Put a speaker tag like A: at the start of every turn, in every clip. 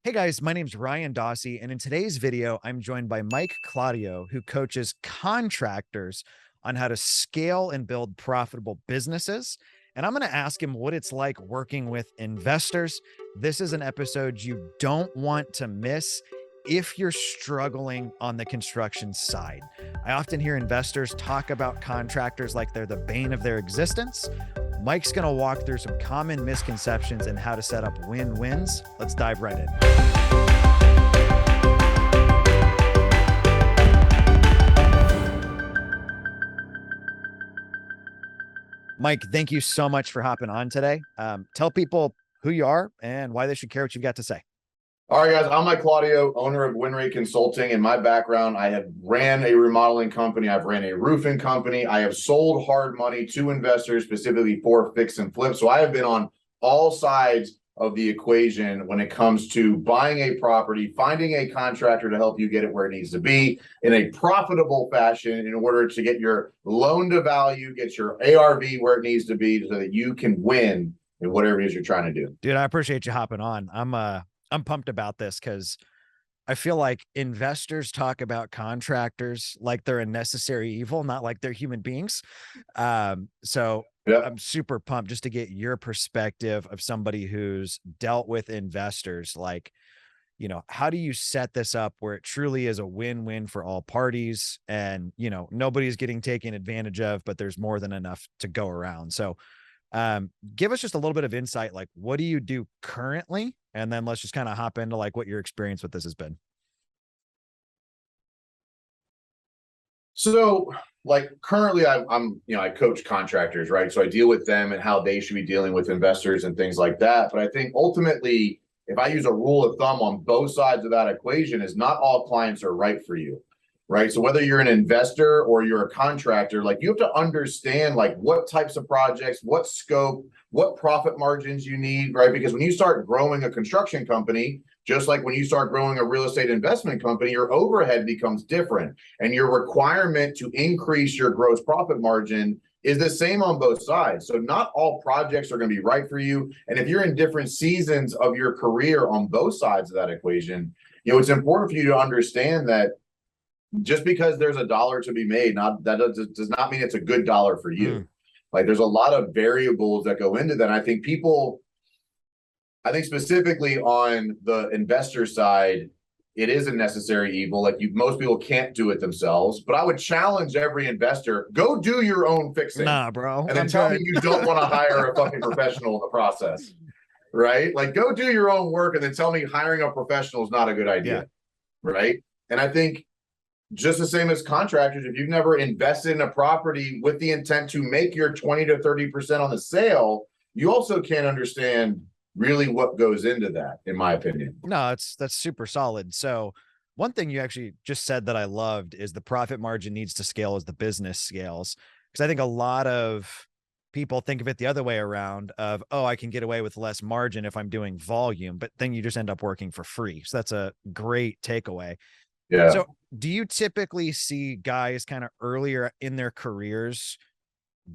A: Hey guys, my name's Ryan Dossey, and in today's video, I'm joined by Mike Claudio, who coaches contractors on how to scale and build profitable businesses. And I'm going to ask him what it's like working with investors. This is an episode you don't want to miss if you're struggling on the construction side. I often hear investors talk about contractors like they're the bane of their existence. Mike's going to walk through some common misconceptions and how to set up win-wins. Let's dive right in. Mike, thank you so much for hopping on today. Tell people who you are and why they should care what you've got to say.
B: All right, guys, I'm Mike Claudio, owner of WinRate Consulting. In my background, I have ran a remodeling company. I've ran a roofing company. I have sold hard money to investors, specifically for fix and flip. So I have been on all sides of the equation when it comes to buying a property, finding a contractor to help you get it where it needs to be in a profitable fashion in order to get your loan to value, get your ARV where it needs to be so that you can win in whatever it is you're trying to do.
A: Dude, I appreciate you hopping on. I'm pumped about this because I feel like investors talk about contractors like they're a necessary evil, not like they're human beings. So
B: Yep.
A: I'm super pumped just to get your perspective of somebody who's dealt with investors. Like, how do you set this up where it truly is a win-win for all parties and, nobody's getting taken advantage of, but there's more than enough to go around. So give us just a little bit of insight, like what do you do currently? And then let's just kind of hop into like what your experience with this has been.
B: So like currently I coach contractors, right? So I deal with them and how they should be dealing with investors and things like that. But I think ultimately, if I use a rule of thumb on both sides of that equation, is not all clients are right for you, right? So whether you're an investor or you're a contractor, like you have to understand like what types of projects, what scope, what profit margins you need, right? Because when you start growing a construction company, just like when you start growing a real estate investment company, your overhead becomes different and your requirement to increase your gross profit margin is the same on both sides. So not all projects are going to be right for you. And if you're in different seasons of your career on both sides of that equation, it's important for you to understand that just because there's a dollar to be made, does not mean it's a good dollar for you. Like there's a lot of variables that go into that. And I think specifically on the investor side, it is a necessary evil. Like most people can't do it themselves, but I would challenge every investor, go do your own fixing.
A: Nah, bro.
B: And then tell me you don't want to hire a fucking professional in the process, right? Like go do your own work and then tell me hiring a professional is not a good idea, right? And I think just the same as contractors, if you've never invested in a property with the intent to make your 20 to 30% on the sale, you also can't understand really what goes into that, in my opinion.
A: No, that's super solid. So one thing you actually just said that I loved is the profit margin needs to scale as the business scales. Because I think a lot of people think of it the other way around of, oh, I can get away with less margin if I'm doing volume, but then you just end up working for free. So that's a great takeaway.
B: Yeah.
A: So do you typically see guys kind of earlier in their careers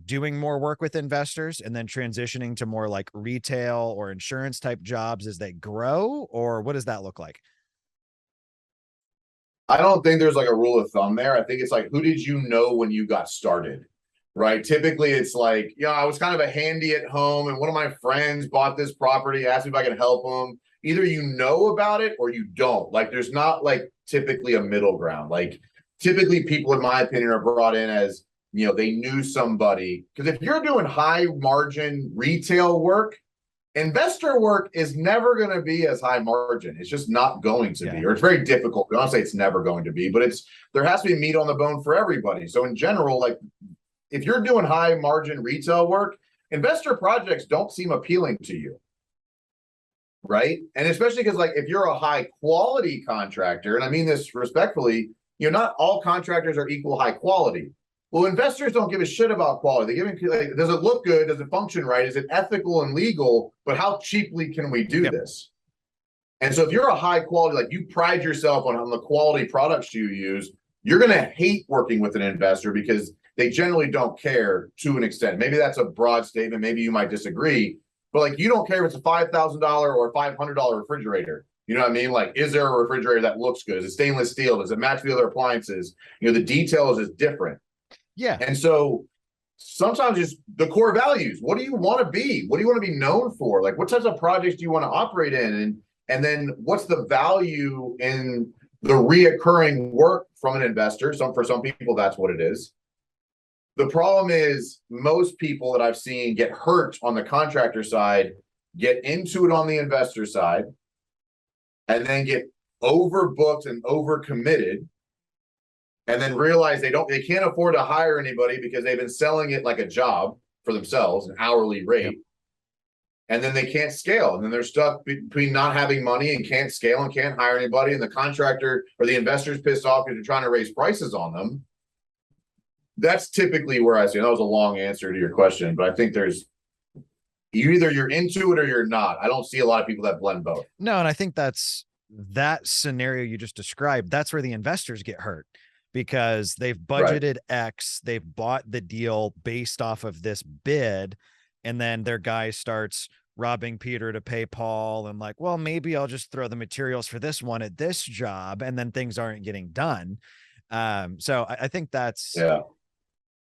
A: doing more work with investors and then transitioning to more like retail or insurance type jobs as they grow? Or what does that look like?
B: I don't think there's like a rule of thumb there. I think it's like, who did you know when you got started? Right. Typically it's like, I was kind of a handy at home and one of my friends bought this property, asked me if I could help them. Either you know about it or you don't. Like there's not like typically a middle ground. Like typically people, in my opinion, are brought in as, they knew somebody. Because if you're doing high margin retail work, investor work is never going to be as high margin. It's just not going to be, or it's very difficult. I don't say it's never going to be, but there has to be meat on the bone for everybody. So in general, like if you're doing high margin retail work, investor projects don't seem appealing to you. Right. And especially because like if you're a high quality contractor, and I mean this respectfully, not all contractors are equal high quality. Well, investors don't give a shit about quality. They give like, does it look good? Does it function right? Is it ethical and legal? But how cheaply can we do this? And so if you're a high quality, like you pride yourself on the quality products you use, you're going to hate working with an investor because they generally don't care to an extent. Maybe that's a broad statement. Maybe you might disagree. But like, you don't care if it's a $5,000 or $500 refrigerator. You know what I mean? Like, is there a refrigerator that looks good? Is it stainless steel? Does it match the other appliances? You know, the details is different.
A: Yeah.
B: And so sometimes it's the core values. What do you want to be? What do you want to be known for? Like, what types of projects do you want to operate in? And then what's the value in the reoccurring work from an investor? For some people, that's what it is. The problem is most people that I've seen get hurt on the contractor side, get into it on the investor side, and then get overbooked and overcommitted, and then realize they can't afford to hire anybody because they've been selling it like a job for themselves, an hourly rate. Yep. And then they can't scale. And then they're stuck between not having money and can't scale and can't hire anybody. And the contractor or the investor's pissed off because you're trying to raise prices on them. That's typically where I see. That was a long answer to your question, but I think there's either you're into it or you're not. I don't see a lot of people that blend both.
A: No, and I think that's that scenario you just described. That's where the investors get hurt because they've budgeted X, they've bought the deal based off of this bid, and then their guy starts robbing Peter to pay Paul and like, well, maybe I'll just throw the materials for this one at this job, and then things aren't getting done. So I think that's,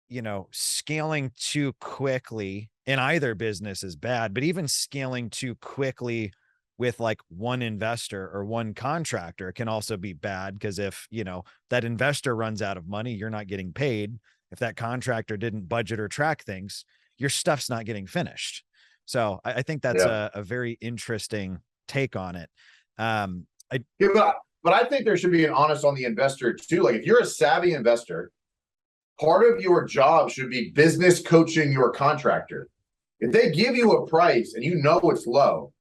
A: you know, scaling too quickly in either business is bad, but even scaling too quickly with like one investor or one contractor can also be bad. Cause if, you know, that investor runs out of money, you're not getting paid. If that contractor didn't budget or track things, your stuff's not getting finished. So I think that's a very interesting take on it.
B: But I think there should be an honest on the investor too. Like if you're a savvy investor, part of your job should be business coaching your contractor. If they give you a price and you know it's low,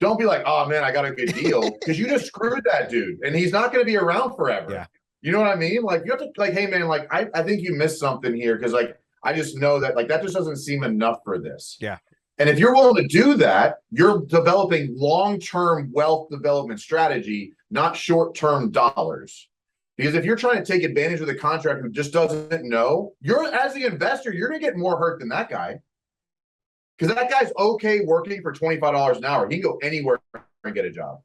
B: don't be like, oh man, I got a good deal, because you just screwed that dude and he's not going to be around forever.
A: Yeah.
B: You know what I mean? Like you have to like, hey man, like I think you missed something here because like I just know that like that just doesn't seem enough for this.
A: Yeah.
B: And if you're willing to do that, you're developing long-term wealth development strategy, not short-term dollars. Because if you're trying to take advantage of the contractor who just doesn't know, you're as the investor, you're going to get more hurt than that guy. Because that guy's okay working for $25 an hour. He can go anywhere and get a job.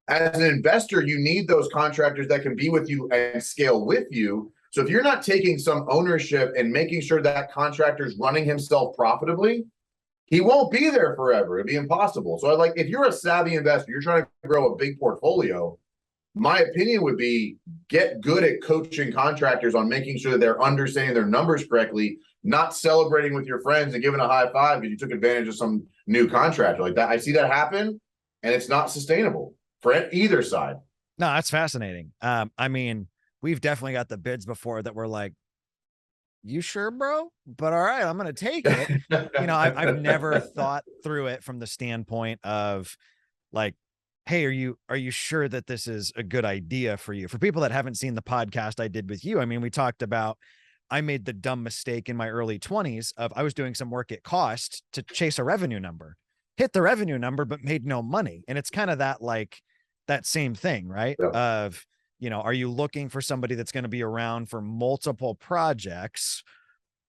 B: As an investor, you need those contractors that can be with you and scale with you. So if you're not taking some ownership and making sure that contractor's running himself profitably, he won't be there forever. It'd be impossible. So if you're a savvy investor, you're trying to grow a big portfolio, my opinion would be get good at coaching contractors on making sure that they're understanding their numbers correctly, not celebrating with your friends and giving a high five because you took advantage of some new contractor like that. I see that happen, and it's not sustainable for either side.
A: No, that's fascinating. I mean, we've definitely got the bids before that were like, you sure, bro? But all right, I'm going to take it. You know, I've never thought through it from the standpoint of like, hey, are you sure that this is a good idea for you? For people that haven't seen the podcast I did with you, I mean, we talked about, I made the dumb mistake in my early 20s of I was doing some work at cost to chase a revenue number, hit the revenue number, but made no money. And it's kind of that, like that same thing, right? Yeah. Of, you know, are you looking for somebody that's going to be around for multiple projects,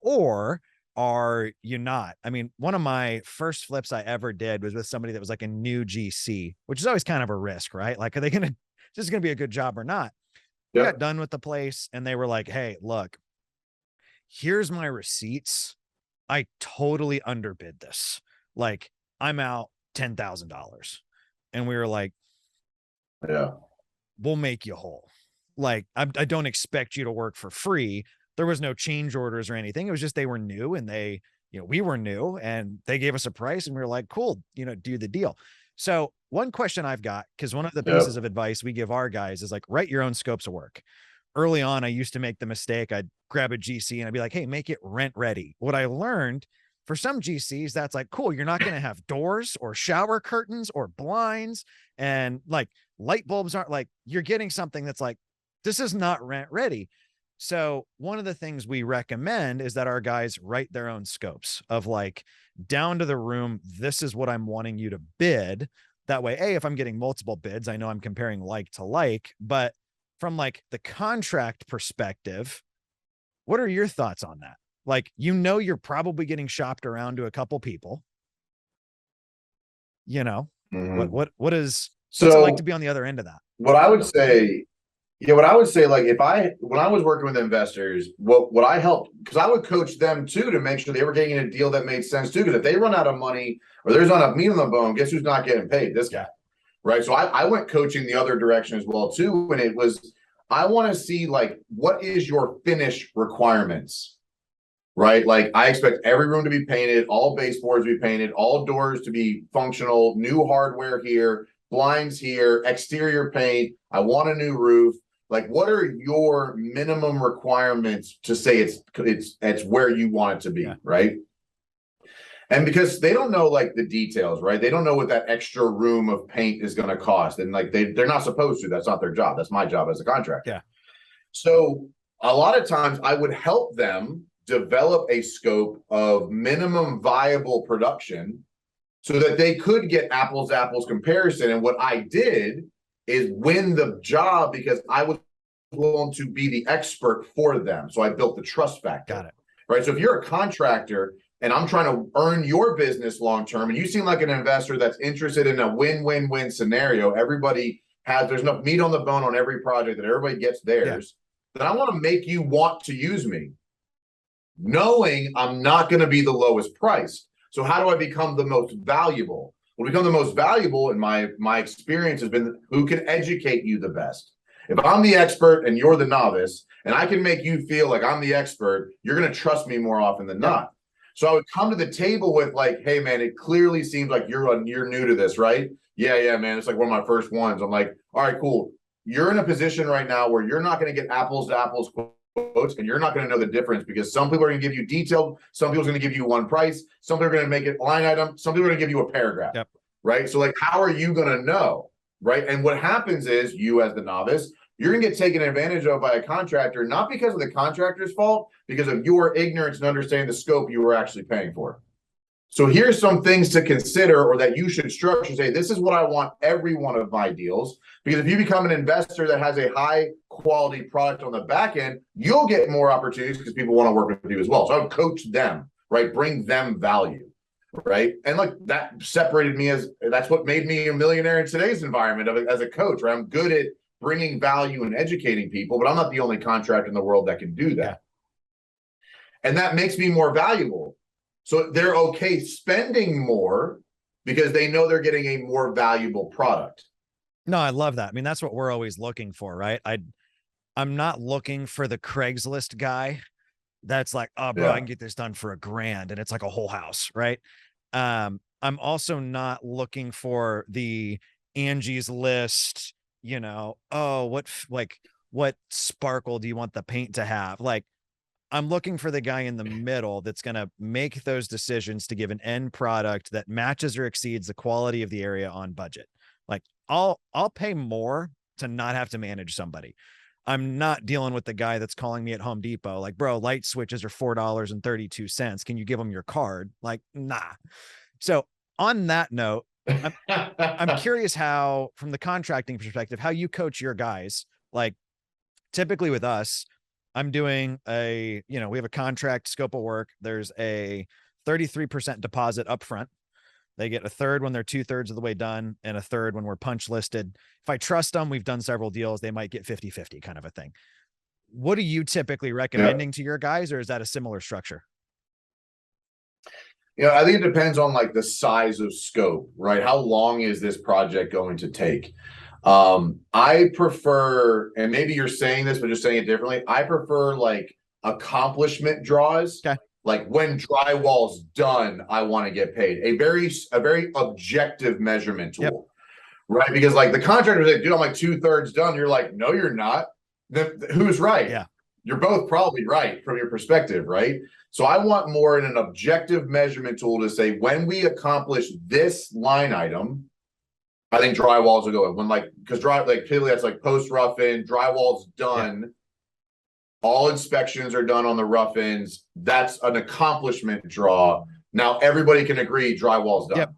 A: or are you not? I mean, one of my first flips I ever did was with somebody that was like a new GC, which is always kind of a risk, right? Like, are they going to, this is going to be a good job or not? We got done with the place and they were like, hey, look, here's my receipts. I totally underbid this. Like, I'm out $10,000. And we were like,
B: yeah,
A: we'll make you whole. Like, I don't expect you to work for free. There was no change orders or anything. It was just, they were new and they, you know, we were new and they gave us a price and we were like, cool, you know, do the deal. So one question I've got, because one of the pieces of advice we give our guys is like, write your own scopes of work. Early on, I used to make the mistake. I'd grab a GC and I'd be like, hey, make it rent ready. What I learned, for some GCs, that's like, cool, you're not going to have doors or shower curtains or blinds, and like light bulbs aren't, like, you're getting something that's like, this is not rent ready. So one of the things we recommend is that our guys write their own scopes of like down to the room. This is what I'm wanting you to bid. That way, if I'm getting multiple bids, I know I'm comparing like to like. But from like the contract perspective, what are your thoughts on that? Like, you know, you're probably getting shopped around to a couple people, you know, what is What's it like
B: So
A: to be on the other end of that?
B: what I would say, yeah, what I would say, like when I was working with investors, what I helped, because I would coach them too to make sure they were getting a deal that made sense too. Because if they run out of money or there's not enough meat on the bone, guess who's not getting paid? This guy, right? So I went coaching the other direction as well too. And it was, I want to see like, what is your finish requirements, right? Like I expect every room to be painted, all baseboards to be painted, all doors to be functional, new hardware here, blinds here, exterior paint. I want a new roof. Like, what are your minimum requirements to say it's where you want it to be, right? And because they don't know like the details, right? They don't know what that extra room of paint is going to cost, and like they're not supposed to. That's not their job. That's my job as a contractor.
A: Yeah.
B: So a lot of times I would help them develop a scope of minimum viable production so that they could get apples to apples comparison. And what I did is win the job because I was willing to be the expert for them. So I built the trust factor.
A: Got it.
B: Right. So if you're a contractor and I'm trying to earn your business long term, and you seem like an investor that's interested in a win-win-win scenario, there's enough meat on the bone on every project that everybody gets theirs, then I want to make you want to use me, knowing I'm not going to be the lowest price. So how do I become the most valuable? Well, become the most valuable in my experience has been who can educate you the best. If I'm the expert and you're the novice, and I can make you feel like I'm the expert, you're going to trust me more often than not. So I would come to the table with like, hey man, it clearly seems like you're new to this, right? Yeah, man. It's like one of my first ones. I'm like, all right, cool. You're in a position right now where you're not going to get apples to apples quotes, and you're not going to know the difference because some people are going to give you detailed, some people are going to give you one price, some people are going to make it line item, some people are going to give you a paragraph, right? So like, how are you going to know, right? And what happens is you as the novice, you're going to get taken advantage of by a contractor, not because of the contractor's fault, because of your ignorance and understanding the scope you were actually paying for. So here's some things to consider, or that you should structure, say, this is what I want every one of my deals. Because if you become an investor that has a high quality product on the back end, you'll get more opportunities because people want to work with you as well. So I would coach them, right? Bring them value, right? And like that separated me that's what made me a millionaire in today's environment as a coach, right? I'm good at bringing value and educating people, but I'm not the only contractor in the world that can do that. And that makes me more valuable. So they're okay spending more because they know they're getting a more valuable product.
A: No, I love that. I mean, that's what we're always looking for, right? I'm not looking for the Craigslist guy that's like, oh, bro, I can get this done for $1,000 and it's like a whole house, right? I'm also not looking for the Angie's List, oh, what sparkle do you want the paint to have? Like, I'm looking for the guy in the middle that's going to make those decisions to give an end product that matches or exceeds the quality of the area on budget. Like I'll pay more to not have to manage somebody. I'm not dealing with the guy that's calling me at Home Depot. Like, bro, light switches are $4.32. Can you give them your card? Like, nah. So on that note, I'm curious how, from the contracting perspective, how you coach your guys. Like typically with us, I'm doing we have a contract scope of work. There's a 33% deposit up front. They get a third when they're 2/3 of the way done and a third when we're punch listed. If I trust them, we've done several deals, they might get 50-50 kind of a thing. What are you typically recommending to your guys, or is that a similar structure?
B: I think it depends on like the size of scope, right? How long is this project going to take? I prefer, and maybe you're saying this, but just saying it differently. I prefer like accomplishment draws.
A: Okay.
B: Like when drywall's done, I want to get paid. A very objective measurement tool, right? Because like the contractors say, dude, I'm like 2/3 done. You're like, no, you're not. Then who's right?
A: Yeah.
B: You're both probably right from your perspective, right? So I want more in an objective measurement tool to say, when we accomplish this line item, I think drywalls will go in. Because clearly that's like post rough in, drywall's done. Yeah. All inspections are done on the rough ends. That's an accomplishment draw. Now everybody can agree drywall's done. Yep.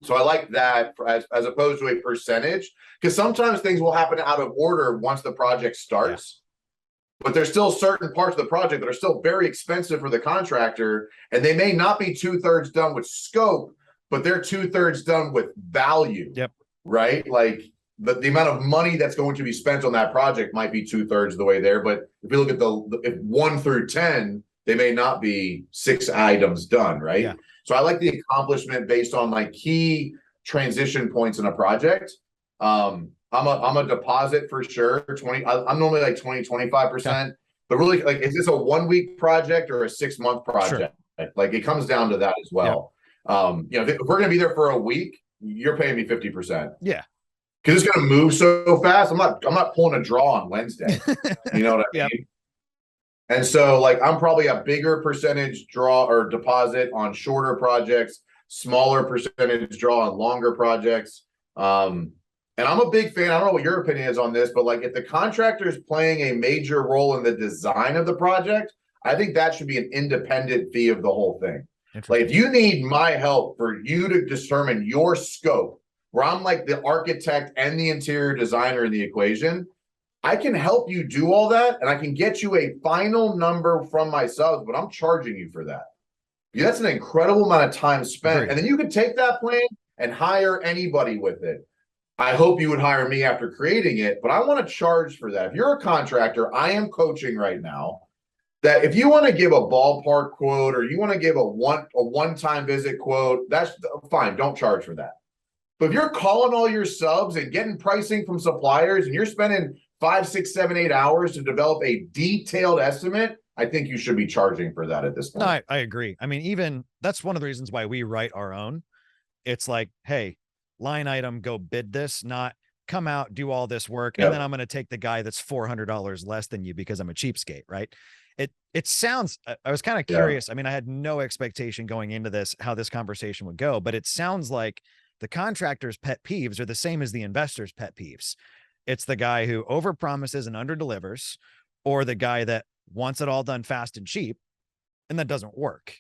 B: So I like that as opposed to a percentage, because sometimes things will happen out of order once the project starts. Yeah. But there's still certain parts of the project that are still very expensive for the contractor, and they may not be 2/3 done with scope, but they're 2/3 done with value.
A: Yep.
B: right? Like the amount of money that's going to be spent on that project might be 2/3 of the way there. But if you look at if 1 through 10, they may not be 6 items done, right?
A: Yeah.
B: So I like the accomplishment based on like key transition points in a project. I'm a deposit for sure. 20, I'm normally like 20-25%.
A: Okay.
B: But really, like, is this a 1 week project or a 6-month project?
A: Sure.
B: Like, it comes down to that as well. If we're going to be there for a week, you're paying me 50%.
A: Yeah.
B: Because it's going to move so fast. I'm not pulling a draw on Wednesday. You know what I mean? And so, like, I'm probably a bigger percentage draw or deposit on shorter projects, smaller percentage draw on longer projects. And I'm a big fan. I don't know what your opinion is on this, but like, if the contractor is playing a major role in the design of the project, I think that should be an independent fee of the whole thing. Like, if you need my help for you to determine your scope, where I'm like the architect and the interior designer in the equation, I can help you do all that, and I can get you a final number from my subs, but I'm charging you for that. Yeah, that's an incredible amount of time spent.
A: Agreed.
B: And then you could take that plan and hire anybody with it. I hope you would hire me after creating it, but I want to charge for that. If you're a contractor, I am coaching right now, that if you want to give a ballpark quote or you want to give a one-time visit quote, that's fine. Don't charge for that. But if you're calling all your subs and getting pricing from suppliers and you're spending 5, 6, 7, 8 hours to develop a detailed estimate, I think you should be charging for that at this point.
A: No, I agree. I mean, even that's one of the reasons why we write our own. It's like, hey, line item, go bid this, not come out, do all this work. And then I'm going to take the guy that's $400 less than you because I'm a cheapskate, right? It sounds, I was kind of curious. I mean, I had no expectation going into this, how this conversation would go, but it sounds like the contractor's pet peeves are the same as the investor's pet peeves. It's the guy who overpromises and underdelivers, or the guy that wants it all done fast and cheap, and that doesn't work.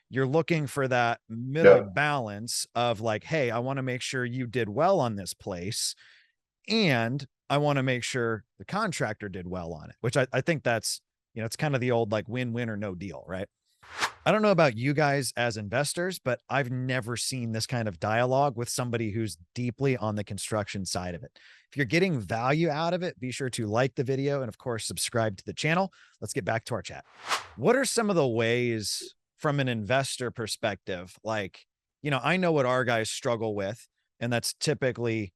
A: You're looking for that middle balance of like, hey, I want to make sure you did well on this place, and I want to make sure the contractor did well on it, which I think that's, it's kind of the old like win-win or no deal, right? I don't know about you guys as investors, but I've never seen this kind of dialogue with somebody who's deeply on the construction side of it. If you're getting value out of it, be sure to like the video and of course, subscribe to the channel. Let's get back to our chat. What are some of the ways from an investor perspective? Like, I know what our guys struggle with, and that's typically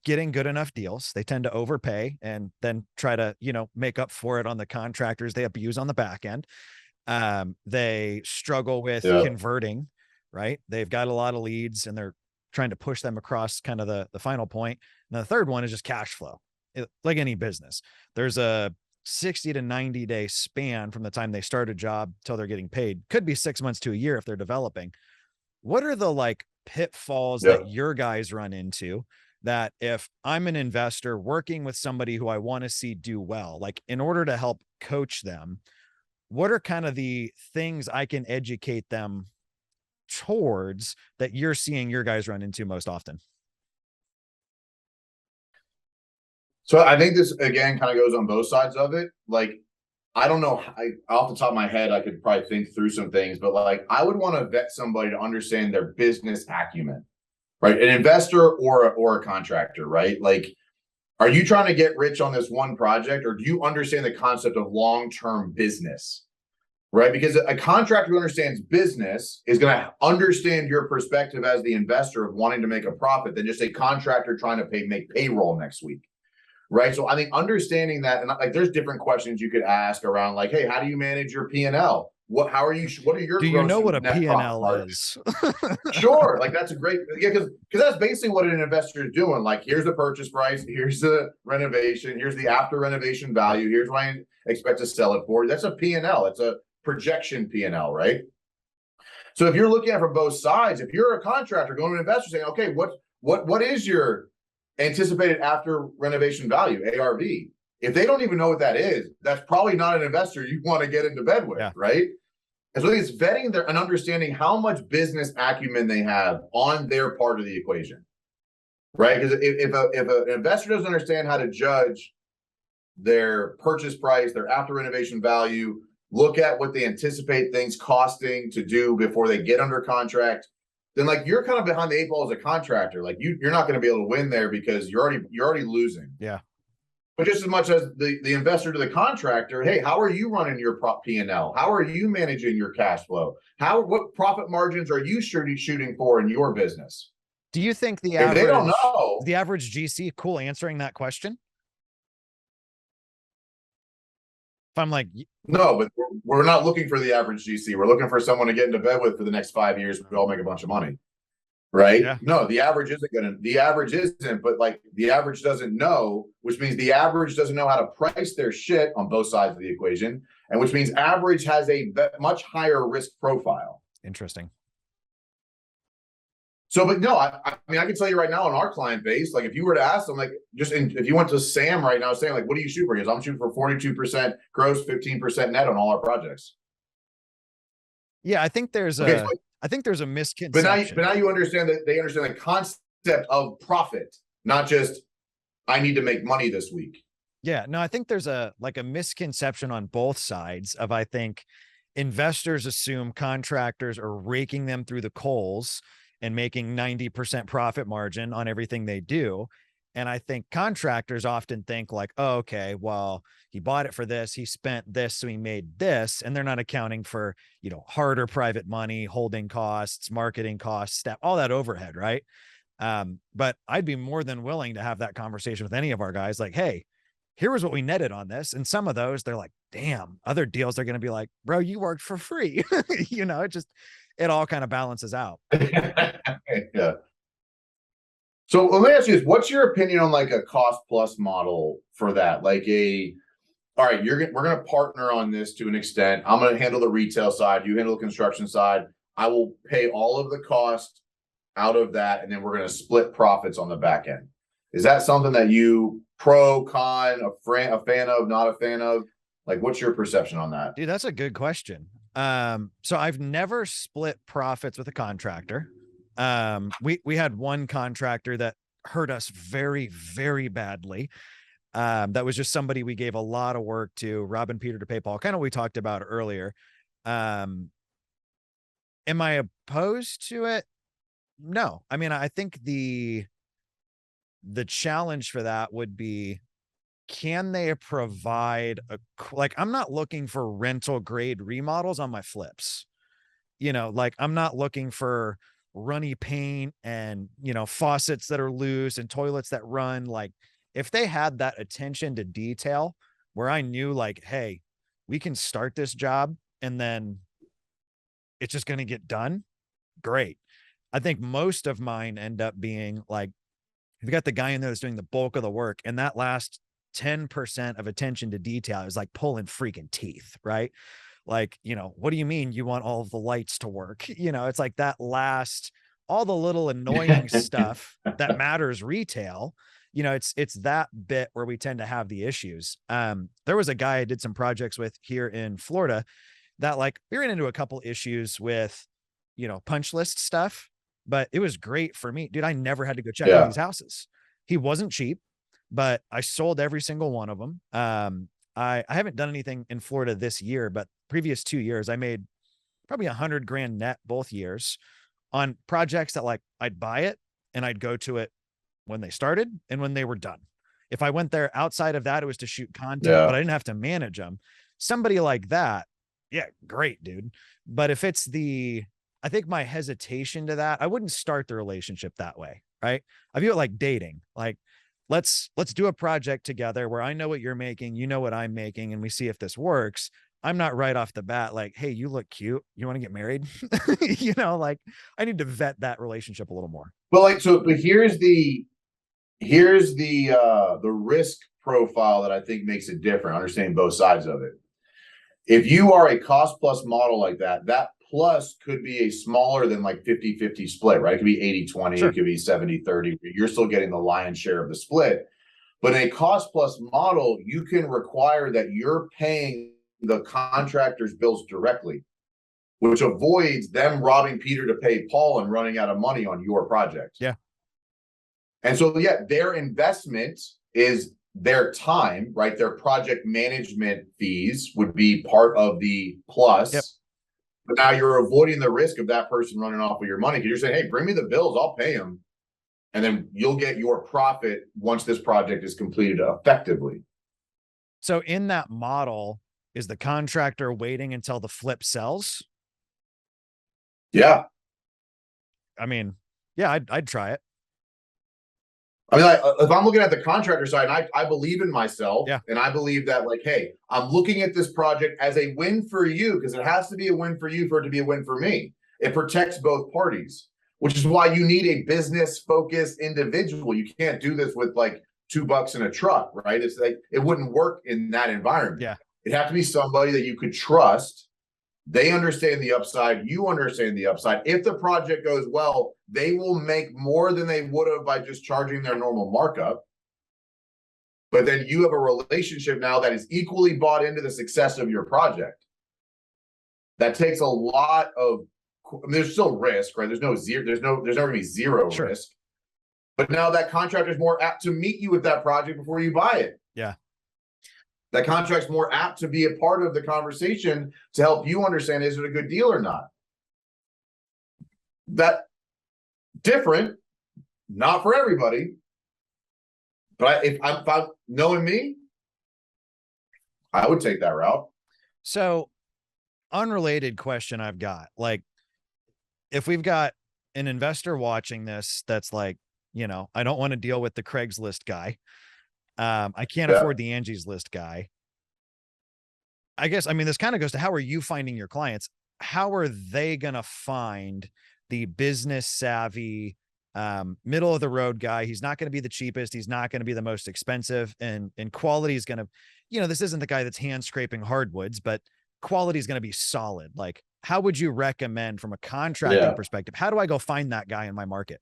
A: getting good enough deals. They tend to overpay and then try to, make up for it on the contractors they abuse on the back end. They struggle with converting, right? They've got a lot of leads and they're trying to push them across kind of the final point. And the third one is just cash flow. Like any business, there's a 60 to 90 day span from the time they start a job till they're getting paid. Could be 6 months to a year if they're developing. What are the like pitfalls that your guys run into, that if I'm an investor working with somebody who I want to see do well, like in order to help coach them, what are kind of the things I can educate them towards that you're seeing your guys run into most often?
B: So I think this, again, kind of goes on both sides of it. Like, I don't know, off the top of my head, I could probably think through some things, but like, I would want to vet somebody to understand their business acumen, right? An investor or a contractor, right? Like, are you trying to get rich on this one project, or do you understand the concept of long-term business, right? Because a contractor who understands business is going to understand your perspective as the investor of wanting to make a profit than just a contractor trying to make payroll next week, right? So I think understanding that, and like, there's different questions you could ask around, like, hey, how do you manage your P&L? What are your
A: do you know what a P&L is?
B: Sure. Like, that's a great, because that's basically what an investor is doing. Like, here's the purchase price, here's the renovation, here's the after renovation value, here's what I expect to sell it for. That's a P&L. It's a projection P&L, right? So if you're looking at it from both sides, if you're a contractor going to an investor saying, okay, what is your anticipated after renovation value, ARV? If they don't even know what that is, that's probably not an investor you want to get into bed with, right? And so it's vetting and understanding how much business acumen they have on their part of the equation, right? Because if an investor doesn't understand how to judge their purchase price, their after renovation value, look at what they anticipate things costing to do before they get under contract, then like you're kind of behind the 8 ball as a contractor. Like you're not going to be able to win there because you're already losing.
A: Yeah.
B: But just as much as the investor to the contractor, hey, how are you running your P&L? How are you managing your cash flow? What profit margins are you shooting for in your business?
A: Do you think
B: if they don't know,
A: the average GC cool answering that question? If I'm like,
B: no, but we're not looking for the average GC. We're looking for someone to get into bed with for the next 5 years. We all make a bunch of money. Right?
A: Yeah.
B: No, the average isn't, but like the average doesn't know, which means the average doesn't know how to price their shit on both sides of the equation, and which means average has a much higher risk profile.
A: Interesting.
B: So, but no, I mean, I can tell you right now on our client base, like if you were to ask them, like if you went to Sam right now saying like, what do you shoot for? Because I'm shooting for 42% gross, 15% net on all our projects.
A: Yeah, I think there's a misconception.
B: But now you understand that they understand the concept of profit, not just I need to make money this week.
A: Yeah, no, I think there's a misconception on both sides of, I think investors assume contractors are raking them through the coals and making 90% profit margin on everything they do. And I think contractors often think like, oh, okay, well, he bought it for this, he spent this, so he made this. And they're not accounting for, harder private money, holding costs, marketing costs, staff, all that overhead, right? But I'd be more than willing to have that conversation with any of our guys. Like, hey, here was what we netted on this. And some of those, they're like, damn. Other deals, they're going to be like, bro, you worked for free. It all kind of balances out.
B: Yeah. So let me ask you this. What's your opinion on like a cost plus model for that? Like all right, we're going to partner on this to an extent. I'm going to handle the retail side. You handle the construction side. I will pay all of the cost out of that. And then we're going to split profits on the back end. Is that something that you pro, con, a fan of, not a fan of? Like, what's your perception on that?
A: Dude, that's a good question. So I've never split profits with a contractor. We had one contractor that hurt us very, very badly. That was just somebody we gave a lot of work to, robbing Peter to pay Paul, kind of what we talked about earlier. Am I opposed to it? No. I mean, I think the challenge for that would be, can they provide I'm not looking for rental grade remodels on my flips. I'm not looking for runny paint and, faucets that are loose and toilets that run. Like, if they had that attention to detail where I knew like, hey, we can start this job and then it's just going to get done. Great. I think most of mine end up being like, you've got the guy in there that's doing the bulk of the work, and that last 10% of attention to detail is like pulling freaking teeth, right? Like, what do you mean you want all of the lights to work? It's like that last, all the little annoying stuff that matters retail. It's that bit where we tend to have the issues. There was a guy I did some projects with here in Florida that like, we ran into a couple issues with, punch list stuff, but it was great for me. Dude, I never had to go check on these houses. He wasn't cheap, but I sold every single one of them. I haven't done anything in Florida this year, but previous 2 years, I made probably $100,000 net both years on projects that like I'd buy it and I'd go to it when they started and when they were done. If I went there outside of that, it was to shoot content, but I didn't have to manage them. Somebody like that, yeah, great, dude. But if it's I think my hesitation to that, I wouldn't start the relationship that way, right? I view it like dating. Like, let's do a project together where I know what you're making, you know what I'm making, and we see if this works. I'm not right off the bat like, hey, you look cute, you want to get married? Like, I need to vet that relationship a little more.
B: But here's the risk profile that I think makes it different, understanding both sides of it. If you are a cost plus model like that plus could be a smaller than like 50-50 split, right? It could be 80-20, It could be 70-30. You're still getting the lion's share of the split. But in a cost plus model, you can require that you're paying the contractor's bills directly, which avoids them robbing Peter to pay Paul and running out of money on your project.
A: Yeah.
B: And so, their investment is their time, right? Their project management fees would be part of the plus.
A: Yep.
B: But now you're avoiding the risk of that person running off with your money because you're saying, hey, bring me the bills, I'll pay them. And then you'll get your profit once this project is completed effectively.
A: So in that model, is the contractor waiting until the flip sells?
B: Yeah.
A: I mean, yeah, I'd try it.
B: I mean, if I'm looking at the contractor side, and I believe in myself,
A: Yeah.
B: and I believe that, like, hey, I'm looking at this project as a win for you, because it has to be a win for you for it to be a win for me. It protects both parties, which is why you need a business-focused individual. You can't do this with like $2 in a truck, right? It's like it wouldn't work in that environment.
A: Yeah.
B: It'd have to be somebody that you could trust. They understand the upside. You understand the upside. If the project goes well, they will make more than they would have by just charging their normal markup. But then you have a relationship now that is equally bought into the success of your project. That takes a lot of, I mean, there's still risk, right? There's never gonna be zero risk. But now that contractor is more apt to meet you with that project before you buy it.
A: Yeah.
B: That contract's more apt to be a part of the conversation to help you understand, is it a good deal or not? That different, not for everybody. But if I'm knowing me, I would take that route.
A: So unrelated question I've got, like, if we've got an investor watching this, that's like, you know, I don't want to deal with the Craigslist guy. I can't afford the Angie's List guy. I guess, I mean, this kind of goes to how are you finding your clients? How are they going to find the business savvy, middle of the road guy? He's not going to be the cheapest. He's not going to be the most expensive, and quality is going to, you know, this isn't the guy that's hand scraping hardwoods, but quality is going to be solid. Like, how would you recommend from a contracting perspective? How do I go find that guy in my market?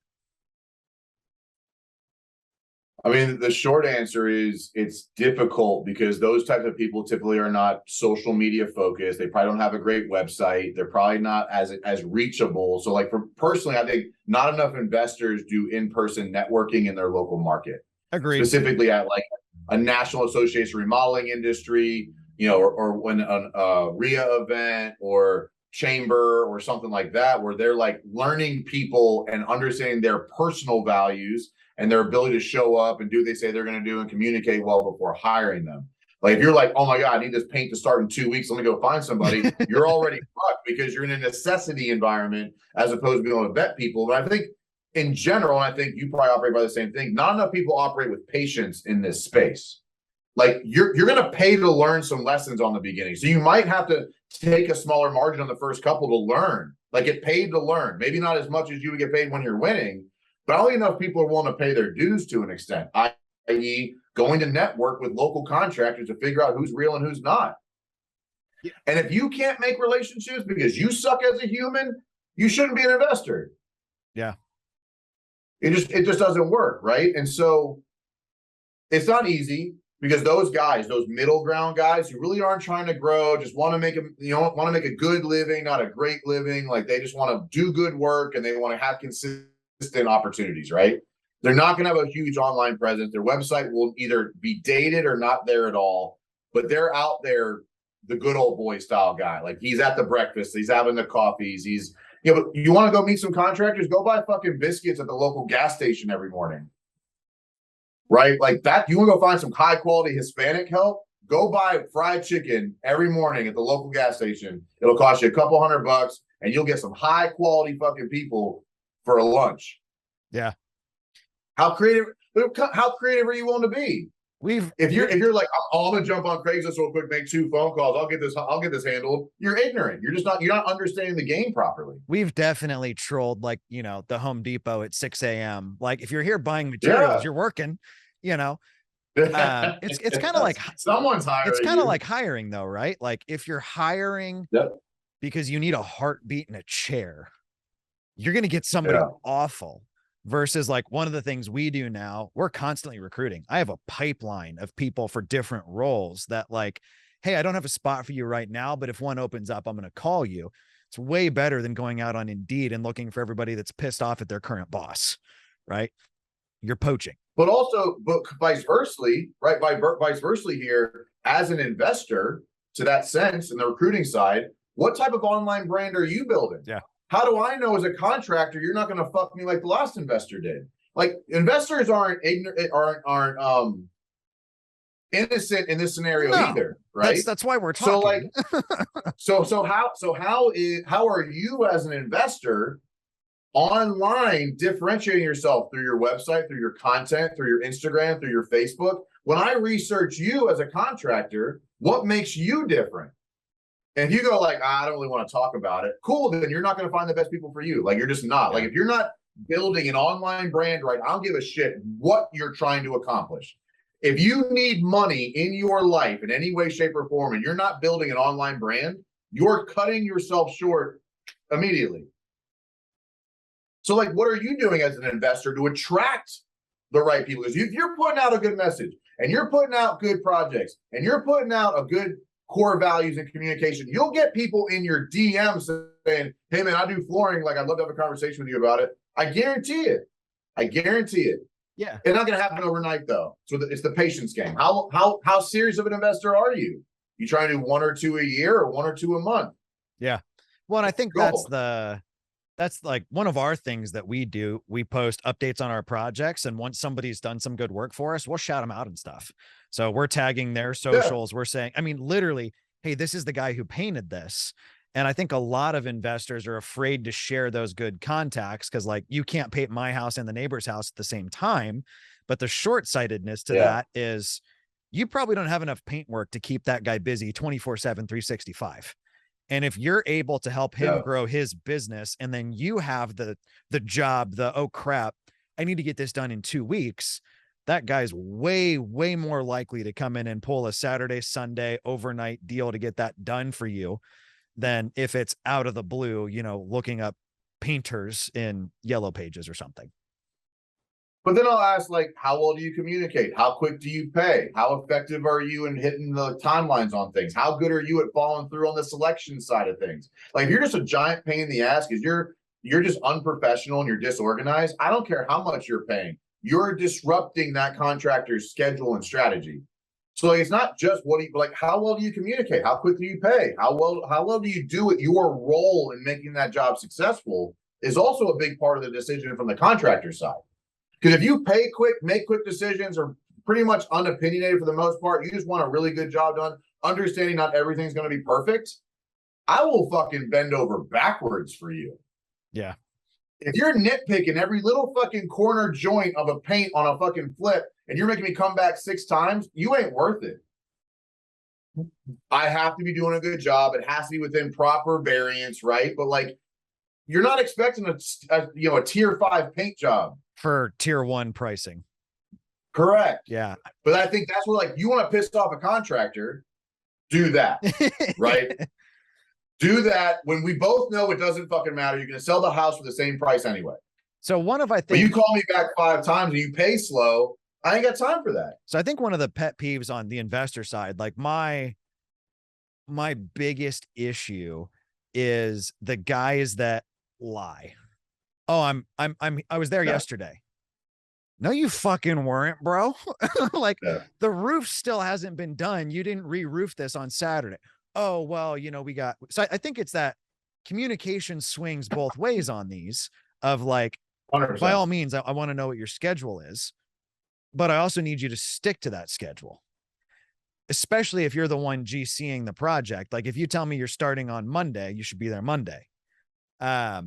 B: I mean, the short answer is it's difficult because those types of people typically are not social media focused. They probably don't have a great website. They're probably not as reachable. So like for personally, I think not enough investors do in-person networking in their local market.
A: Agreed.
B: Specifically at like a National Association Remodeling Industry, you know, or when a RIA event or chamber or something like that, where they're like learning people and understanding their personal values and their ability to show up and do what they say they're going to do and communicate well before hiring them. Like if you're like, oh my God, I need this paint to start in 2 weeks, let me go find somebody, you're already fucked because you're in a necessity environment as opposed to being able to vet people. But I think in general, and I think you probably operate by the same thing, not enough people operate with patience in this space. Like you're going to pay to learn some lessons on the beginning. So you might have to take a smaller margin on the first couple to learn, like get paid to learn. Maybe not as much as you would get paid when you're winning, but I don't think enough people are willing to pay their dues to an extent, i.e. going to network with local contractors to figure out who's real and who's not. Yeah. And if you can't make relationships because you suck as a human, you shouldn't be an investor.
A: Yeah.
B: It just doesn't work, right? And so it's not easy because those guys, those middle ground guys who really aren't trying to grow, just want to make a good living, not a great living. Like they just want to do good work and they want to have consistent opportunities, right? They're not going to have a huge online presence. Their website will either be dated or not there at all, but they're out there, the good old boy style guy. Like he's at the breakfast, he's having the coffees, but you want to go meet some contractors, go buy fucking biscuits at the local gas station every morning, right? Like that. You want to go find some high quality Hispanic help, go buy fried chicken every morning at the local gas station. It'll cost you a couple $100 and you'll get some high quality fucking people for a lunch.
A: Yeah.
B: How creative are you willing to be? If you're like, I'm gonna jump on Craigslist real quick, make 2 phone calls, I'll get this handled. You're ignorant. You're not understanding the game properly.
A: We've definitely trolled, like, you know, the Home Depot at 6 a.m. Like if you're here buying materials, you're working, you know. It's kind of like
B: someone's hiring.
A: It's kind of like hiring though, right? Like if you're hiring because you need a heartbeat in a chair, you're going to get somebody awful versus like one of the things we do now, we're constantly recruiting. I have a pipeline of people for different roles that like, hey, I don't have a spot for you right now, but if one opens up, I'm going to call you. It's way better than going out on Indeed and looking for everybody that's pissed off at their current boss, right? You're poaching.
B: But vice versa, right? Vice versa here, as an investor to that sense in the recruiting side, What type of online brand are you building?
A: Yeah.
B: How do I know as a contractor you're not going to fuck me like the last investor did? Like, investors aren't ignorant, aren't innocent in this scenario either, right?
A: That's why we're talking.
B: So how are you as an investor online differentiating yourself through your website, through your content, through your Instagram, through your Facebook? When I research you as a contractor, what makes you different? And if you go like, I don't really want to talk about it, cool, then you're not going to find the best people for you. Like, you're just not. Like, if you're not building an online brand, right, I don't give a shit what you're trying to accomplish. If you need money in your life in any way, shape, or form, and you're not building an online brand, you're cutting yourself short immediately. So, like, what are you doing as an investor to attract the right people? Because if you're putting out a good message, and you're putting out good projects, and you're putting out a good core values and communication, you'll get people in your DMs saying, hey man, I do flooring, like, I'd love to have a conversation with you about it. I guarantee it. I guarantee it.
A: Yeah.
B: It's not going to happen overnight though. So it's the patience game. How serious of an investor are you? You trying to do 1 or 2 a year or 1 or 2 a month?
A: Yeah. Well, and I think that's like one of our things that we do. We post updates on our projects, and once somebody's done some good work for us, we'll shout them out and stuff. So we're tagging their socials. We're saying, I mean, literally, hey, this is the guy who painted this. And I think a lot of investors are afraid to share those good contacts because, like, you can't paint my house and the neighbor's house at the same time. But the short-sightedness to that is you probably don't have enough paint work to keep that guy busy 24/7, 365. And if you're able to help him grow his business, and then you have the job, oh crap, I need to get this done in 2 weeks, that guy's way, way more likely to come in and pull a Saturday, Sunday overnight deal to get that done for you than if it's out of the blue, you know, looking up painters in Yellow Pages or something.
B: But then I'll ask, like, how well do you communicate? How quick do you pay? How effective are you in hitting the timelines on things? How good are you at following through on the selection side of things? Like, if you're just a giant pain in the ass because you're just unprofessional and you're disorganized, I don't care how much you're paying. You're disrupting that contractor's schedule and strategy. So, like, it's not just how well do you communicate? How quick do you pay? How well do you do it? Your role in making that job successful is also a big part of the decision from the contractor side. Because if you pay quick, make quick decisions, are pretty much unopinionated for the most part, you just want a really good job done, understanding not everything's going to be perfect, I will fucking bend over backwards for you.
A: Yeah.
B: If you're nitpicking every little fucking corner joint of a paint on a fucking flip and you're making me come back 6 times, you ain't worth it. I have to be doing a good job. It has to be within proper variance, right? But, like, you're not expecting a tier 5 paint job
A: for tier 1 pricing.
B: Correct.
A: Yeah.
B: But I think that's where, like, you want to piss off a contractor, do that, right? Do that when we both know it doesn't fucking matter. You're going to sell the house for the same price anyway.
A: So
B: but you call me back 5 times and you pay slow, I ain't got time for that.
A: So I think one of the pet peeves on the investor side, like my biggest issue is the guys that lie. Oh, I was there yesterday. No, you fucking weren't, bro. Like, the roof still hasn't been done. You didn't re-roof this on Saturday. Oh, well, you know, so I think it's that communication swings both ways on these of, like,
B: 100%.
A: By all means, I want to know what your schedule is, but I also need you to stick to that schedule, especially if you're the one GCing the project. Like, if you tell me you're starting on Monday, you should be there Monday.
B: I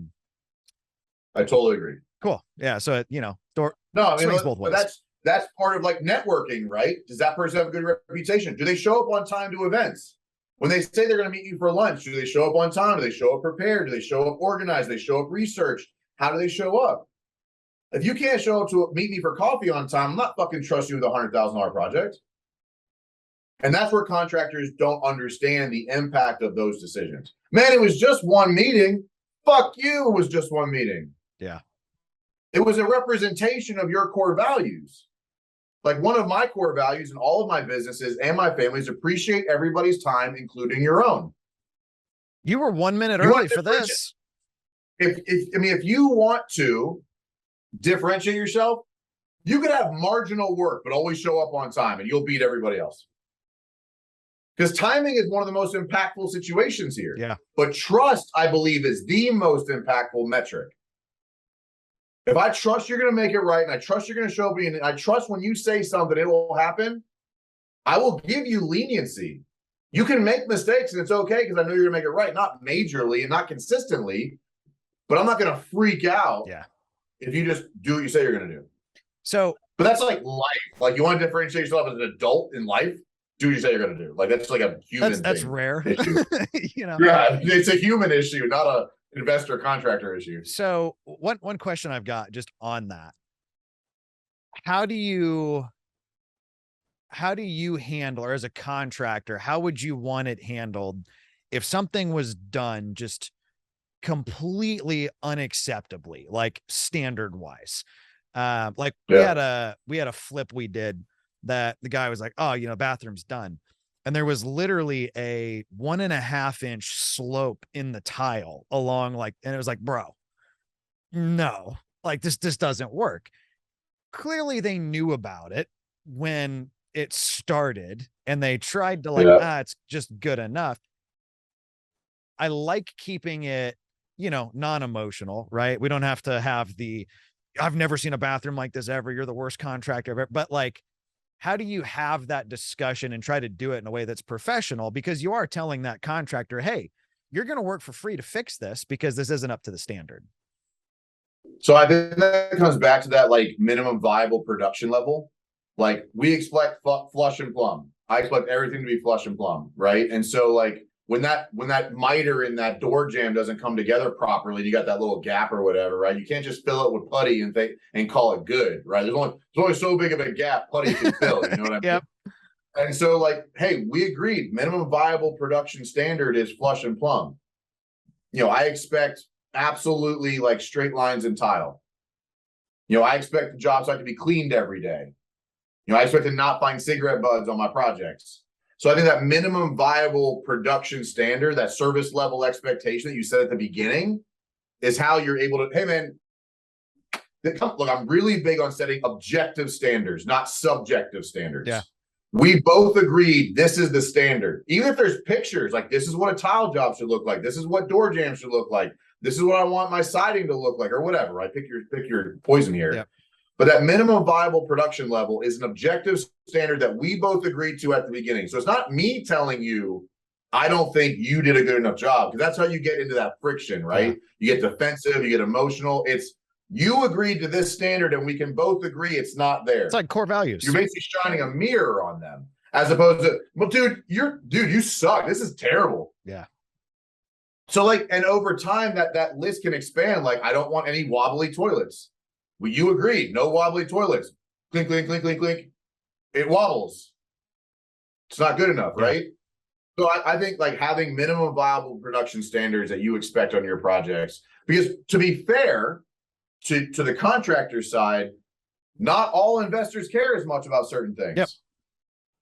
B: totally agree.
A: Cool. Yeah. So, you know,
B: swings
A: both ways.
B: But that's part of, like, networking, right? Does that person have a good reputation? Do they show up on time to events? When they say they're going to meet you for lunch, do they show up on time? Do they show up prepared? Do they show up organized? Do they show up researched? How do they show up? If you can't show up to meet me for coffee on time, I'm not fucking trusting you with a $100,000 project. And that's where contractors don't understand the impact of those decisions. Man, it was just one meeting. Fuck you, it was just one meeting.
A: Yeah.
B: It was a representation of your core values. Like, one of my core values in all of my businesses and my family is appreciate everybody's time, including your own.
A: You were 1 minute early for this.
B: If you want to differentiate yourself, you could have marginal work, but always show up on time and you'll beat everybody else. Because timing is one of the most impactful situations here.
A: Yeah.
B: But trust, I believe, is the most impactful metric. If I trust you're going to make it right, and I trust you're going to show up, and I trust when you say something, it will happen, I will give you leniency. You can make mistakes, and it's okay because I know you're going to make it right, not majorly and not consistently, but I'm not going to freak out if you just do what you say you're going to do.
A: So,
B: but that's like life. Like, you want to differentiate yourself as an adult in life, do what you say you're going to do. Like, that's like a human
A: that's rare.
B: You know? Yeah, it's a human issue, not a investor contractor issue.
A: So one question I've got just on that. How do you handle, or as a contractor, how would you want it handled if something was done just completely unacceptably, like standard wise? Like we had a flip we did that the guy was like, oh, bathroom's done. And there was literally a 1.5 inch slope in the tile along, like, and it was like, bro, no, like this doesn't work. Clearly they knew about it when it started and they tried to it's just good enough. I like keeping it, non-emotional, right? We don't have to have I've never seen a bathroom like this ever. You're the worst contractor ever. But like, how do you have that discussion and try to do it in a way that's professional? Because you are telling that contractor, hey, you're going to work for free to fix this because this isn't up to the standard.
B: So I think that comes back to that like minimum viable production level. Like, we expect flush and plumb. I expect everything to be flush and plumb, right? And so like when that miter in that door jamb doesn't come together properly, you got that little gap or whatever, right? You can't just fill it with putty and call it good, right? There's only so big of a gap putty can fill. You know what I mean?
A: Yep.
B: And so like, hey, we agreed minimum viable production standard is flush and plumb. I expect absolutely like straight lines and tile. I expect the job site to be cleaned every day. I expect to not find cigarette butts on my projects. So I think that minimum viable production standard, that service level expectation that you said at the beginning, is how you're able to, hey man, look, I'm really big on setting objective standards, not subjective standards.
A: Yeah.
B: We both agreed this is the standard. Even if there's pictures, like this is what a tile job should look like. This is what door jams should look like. This is what I want my siding to look like, or whatever, right? Pick your poison here.
A: Yeah.
B: But that minimum viable production level is an objective standard that we both agreed to at the beginning. So it's not me telling you, I don't think you did a good enough job, because that's how you get into that friction, right? Yeah. You get defensive, you get emotional. It's, you agreed to this standard and we can both agree it's not there.
A: It's like core values.
B: You're basically shining a mirror on them, as opposed to, well, dude, you suck. This is terrible.
A: Yeah.
B: So like, and over time that list can expand. Like, I don't want any wobbly toilets. Well, you agreed, no wobbly toilets. Clink, clink, clink, clink, clink. It wobbles. It's not good enough, right? So I think like having minimum viable production standards that you expect on your projects, because to be fair to the contractor side, not all investors care as much about certain things.
A: Yep.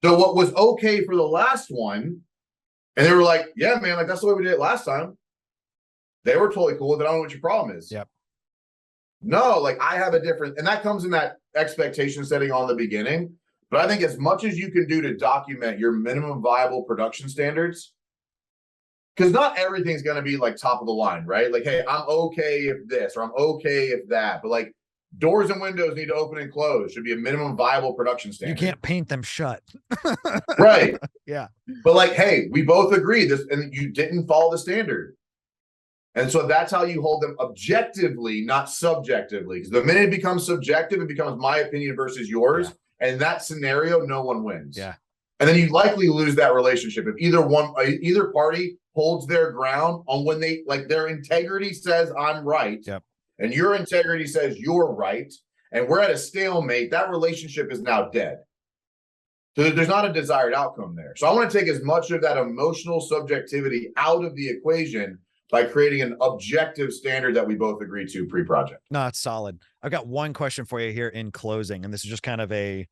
B: So what was okay for the last one, and they were like, yeah, man, like that's the way we did it last time. They were totally cool with it. I don't know what your problem is.
A: Yep.
B: No, like I have a different, and that comes in that expectation setting on the beginning. But I think as much as you can do to document your minimum viable production standards, because not everything's going to be like top of the line, right? Like, hey, I'm okay if this, or I'm okay if that. But like, doors and windows need to open and close. Should be a minimum viable production standard.
A: You can't paint them shut.
B: Right.
A: Yeah.
B: But like, hey, we both agree this, and you didn't follow the standard. And so that's how you hold them objectively, not subjectively. Because the minute it becomes subjective, it becomes my opinion versus yours. Yeah. And in that scenario, no one wins.
A: Yeah.
B: And then you likely lose that relationship if either party holds their ground on when they, like, their integrity says I'm right.
A: Yep.
B: And your integrity says you're right. And we're at a stalemate. That relationship is now dead. So there's not a desired outcome there. So I want to take as much of that emotional subjectivity out of the equation by creating an objective standard that we both agree to pre-project.
A: No, it's solid. I've got one question for you here in closing, and this is just kind of a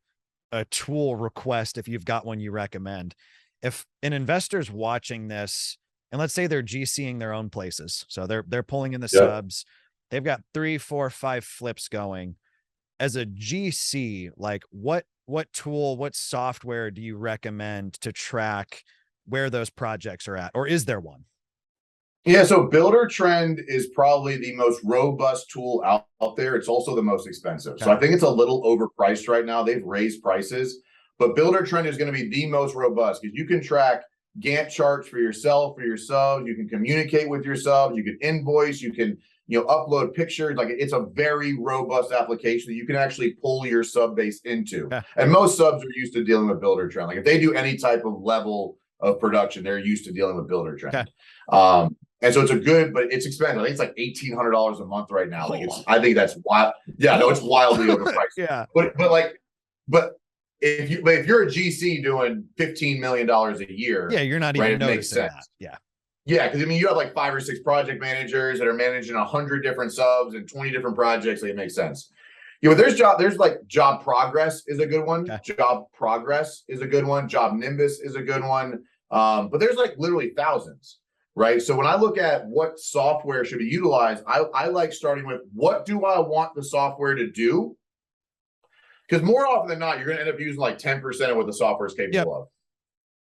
A: tool request if you've got one you recommend. If an investor's watching this, and let's say they're GCing their own places, so they're pulling in the subs, they've got 3, 4, 5 flips going. As a GC, like what tool, what software do you recommend to track where those projects are at, or is there one?
B: Yeah, so Builder Trend is probably the most robust tool out there. It's also the most expensive.
A: Okay.
B: So I think it's a little overpriced right now. They've raised prices, but Builder Trend is going to be the most robust because you can track Gantt charts for yourself, for your subs. You can communicate with your subs. You can invoice. You can, upload pictures. Like, it's a very robust application that you can actually pull your sub base into.
A: Okay.
B: And most subs are used to dealing with Builder Trend. Like, if they do any type of level of production, they're used to dealing with Builder Trend. Okay. And so it's a good, but it's expensive. I think it's like $1,800 a month right now. Like, I think that's wild. Yeah, no, it's wildly overpriced.
A: Yeah.
B: But if you're a GC doing $15 million a year,
A: yeah, you're not even
B: right,
A: noticing that.
B: Yeah. Yeah, because you have like 5 or 6 project managers that are managing 100 different subs and 20 different projects. Like, it makes sense. But there's like Job Progress is a good one. Okay. Job Progress is a good one. Job Nimbus is a good one. But there's like literally thousands, right? So when I look at what software should be utilized, I like starting with, what do I want the software to do? Because more often than not, you're going to end up using like 10% of what the software is capable of.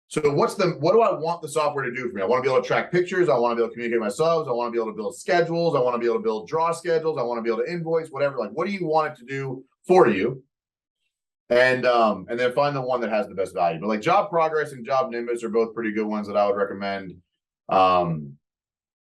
B: So what do I want the software to do for me? I want to be able to track pictures. I want to be able to communicate with my subs. I want to be able to build schedules. I want to be able to build draw schedules. I want to be able to invoice, whatever. Like, what do you want it to do for you? And then find the one that has the best value. But like Job Progress and Job Nimbus are both pretty good ones that I would recommend.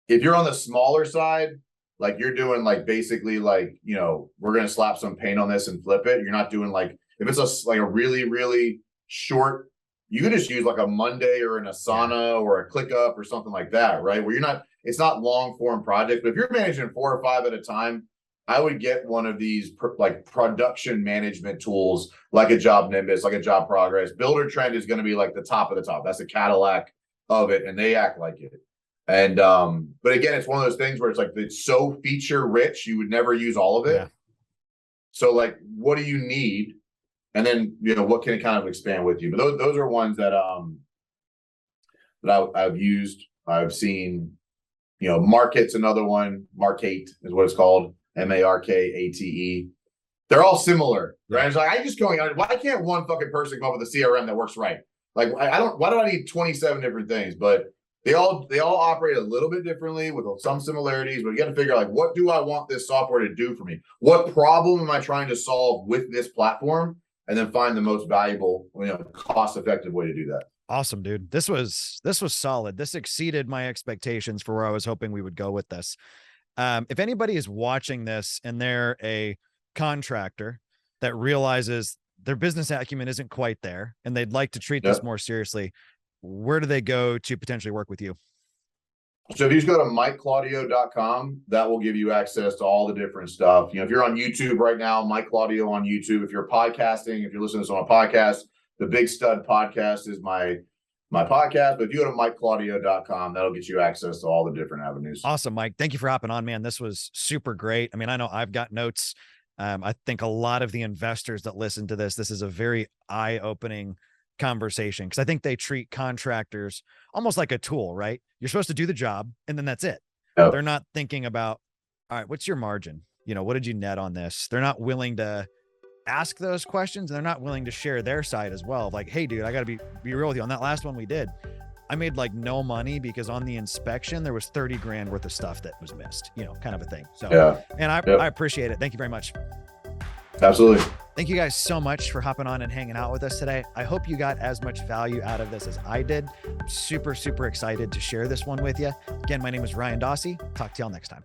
B: If you're on the smaller side, like you're doing like basically like, we're going to slap some paint on this and flip it. You're not doing like, if it's a really, really short, you can just use like a Monday or an Asana or a ClickUp or something like that, right? Where it's not long form projects, but if you're managing 4 or 5 at a time, I would get one of these like production management tools, like a Job Nimbus, like a Job Progress. Builder Trend is going to be like the top of the top. That's the Cadillac of it, and they act like it. And but again, it's one of those things where it's like, it's so feature rich, you would never use all of it. Yeah. So like, what do you need? And then, what can it kind of expand with you? But those are ones that I've used. I've seen, Market's another one. Markate is what it's called. Markate. They're all similar, right? It's like, why can't one fucking person come up with a CRM that works right? Like, why do I need 27 different things? But they all operate a little bit differently with some similarities, but you got to figure out, like, what do I want this software to do for me? What problem am I trying to solve with this platform? And then find the most valuable, cost-effective way to do that.
A: Awesome, dude. This was solid. This exceeded my expectations for where I was hoping we would go with this. If anybody is watching this and they're a contractor that realizes their business acumen isn't quite there and they'd like to treat this more seriously, where do they go to potentially work with you?
B: So if you just go to MikeClaudio.com, that will give you access to all the different stuff. If you're on YouTube right now, Mike Claudio on YouTube. If you're podcasting, if you're listening to this on a podcast, the Big Stud Podcast is my podcast. But if you go to MikeClaudio.com, that'll get you access to all the different avenues.
A: Awesome, Mike. Thank you for hopping on, man. This was super great. I mean, I know I've got notes. I think a lot of the investors that listen to this is a very eye-opening conversation, because I think they treat contractors almost like a tool, right? You're supposed to do the job and then that's it. Yep. They're not thinking about, all right, what's your margin? What did you net on this? They're not willing to ask those questions, and they're not willing to share their side as well. Like, hey dude, I gotta be real with you. On that last one we did, I made like no money because on the inspection, there was 30 grand worth of stuff that was missed, kind of a thing. So, yeah. And I appreciate it. Thank you very much.
B: Absolutely.
A: Thank you guys so much for hopping on and hanging out with us today. I hope you got as much value out of this as I did. I'm super, super excited to share this one with you. Again, my name is Ryan Dossey. Talk to y'all next time.